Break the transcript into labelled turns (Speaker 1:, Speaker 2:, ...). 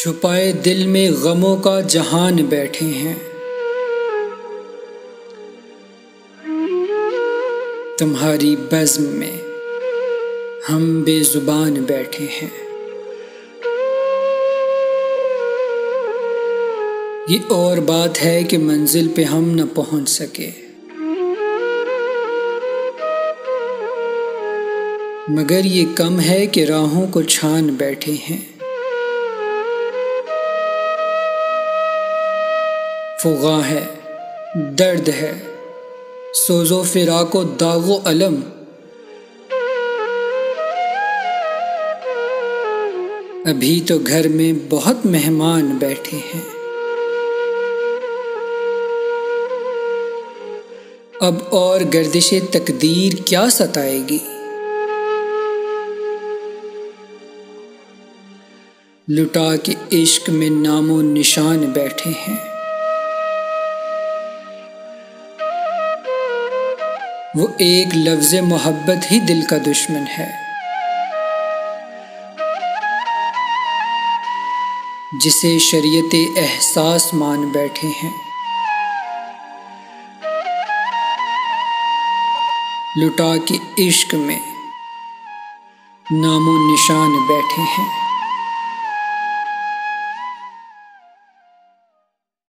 Speaker 1: छुपाए दिल में गमों का जहान बैठे हैं। तुम्हारी बज़्म में हम बेजुबान बैठे हैं। ये और बात है कि मंजिल पे हम न पहुंच सके, मगर ये कम है कि राहों को छान बैठे हैं। फ़ुग़ा है, दर्द है, सोज़ो फ़िराक़ो दाग़ो अलम, अभी तो घर में बहुत मेहमान बैठे हैं। अब और गर्दिशे तकदीर क्या सताएगी, लुटा के इश्क में नामो निशान बैठे हैं। वो एक लफ्ज़ मोहब्बत ही दिल का दुश्मन है, जिसे शरीयते एहसास मान बैठे हैं। लुटा के इश्क में नामो निशान बैठे हैं।